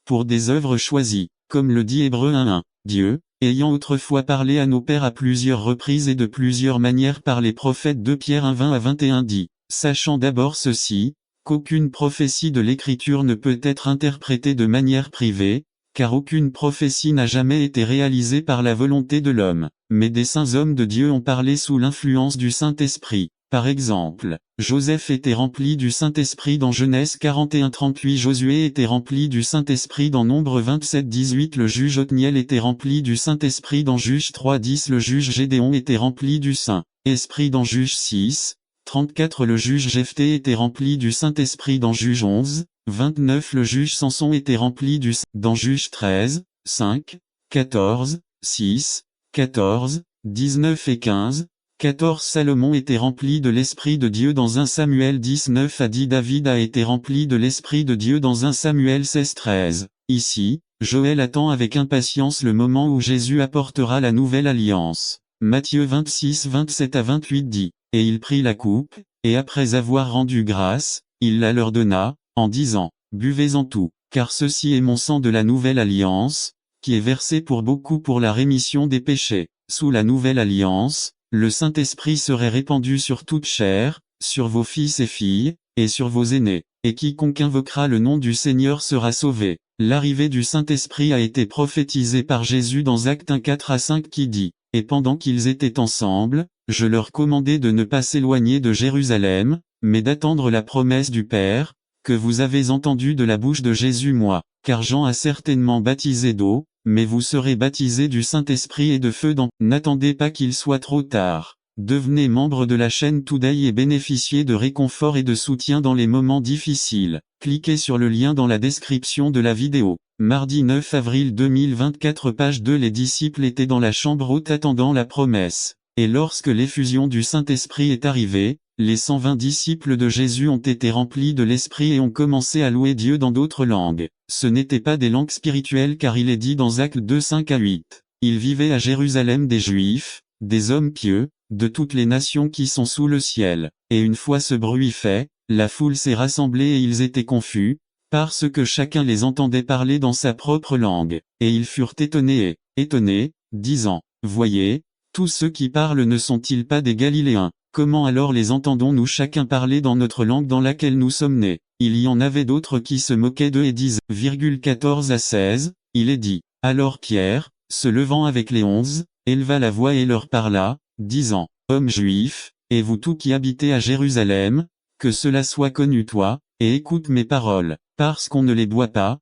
pour des œuvres choisies, comme le dit Hébreux 1:1. Dieu, ayant autrefois parlé à nos pères à plusieurs reprises et de plusieurs manières par les prophètes, 2 Pierre 1:20-21 dit, sachant d'abord ceci, qu'aucune prophétie de l'Écriture ne peut être interprétée de manière privée, car aucune prophétie n'a jamais été réalisée par la volonté de l'homme, mais des saints hommes de Dieu ont parlé sous l'influence du Saint-Esprit. Par exemple, Joseph était rempli du Saint-Esprit dans Genèse 41:38, Josué était rempli du Saint-Esprit dans Nombre 27:18, le juge Othniel était rempli du Saint-Esprit dans Juge 3:10, le juge Gédéon était rempli du Saint-Esprit dans Juge 6:34, le juge Jephthé était rempli du Saint-Esprit dans Juge 11:29, le juge Samson était rempli dans Juge 13:5, 14, 6, 14, 19 et 15. 14 Salomon était rempli de l'Esprit de Dieu dans 1 Samuel 19:10, David a été rempli de l'Esprit de Dieu dans 1 Samuel 16:13. Ici, Joël attend avec impatience le moment où Jésus apportera la nouvelle alliance. Matthieu 26:27-28 dit, et il prit la coupe, et après avoir rendu grâce, il la leur donna, en disant, buvez-en tout, car ceci est mon sang de la nouvelle alliance, qui est versé pour beaucoup pour la rémission des péchés. Sous la nouvelle alliance, le Saint-Esprit serait répandu sur toute chair, sur vos fils et filles, et sur vos aînés, et quiconque invoquera le nom du Seigneur sera sauvé. L'arrivée du Saint-Esprit a été prophétisée par Jésus dans Actes 1:4-5 qui dit, et pendant qu'ils étaient ensemble, je leur commandai de ne pas s'éloigner de Jérusalem, mais d'attendre la promesse du Père, que vous avez entendue de la bouche de Jésus moi, car Jean a certainement baptisé d'eau, mais vous serez baptisés du Saint-Esprit et de feu n'attendez pas qu'il soit trop tard. Devenez membre de la chaîne Today et bénéficiez de réconfort et de soutien dans les moments difficiles. Cliquez sur le lien dans la description de la vidéo. Mardi 9 avril 2024 page 2. Les disciples étaient dans la chambre haute attendant la promesse. Et lorsque l'effusion du Saint-Esprit est arrivée, les 120 disciples de Jésus ont été remplis de l'Esprit et ont commencé à louer Dieu dans d'autres langues. Ce n'étaient pas des langues spirituelles car il est dit dans Actes 2:5-8. Il vivait à Jérusalem des Juifs, des hommes pieux, de toutes les nations qui sont sous le ciel. Et une fois ce bruit fait, la foule s'est rassemblée et ils étaient confus, parce que chacun les entendait parler dans sa propre langue. Et ils furent étonnés, disant, voyez, tous ceux qui parlent ne sont-ils pas des Galiléens? Comment alors les entendons-nous chacun parler dans notre langue dans laquelle nous sommes nés? Il y en avait d'autres qui se moquaient d'eux et disent, 14-16, il est dit. Alors Pierre, se levant avec les 11, éleva la voix et leur parla, disant, hommes juifs, et vous tous qui habitez à Jérusalem, que cela soit connu toi, et écoute mes paroles, parce qu'on ne les boit pas,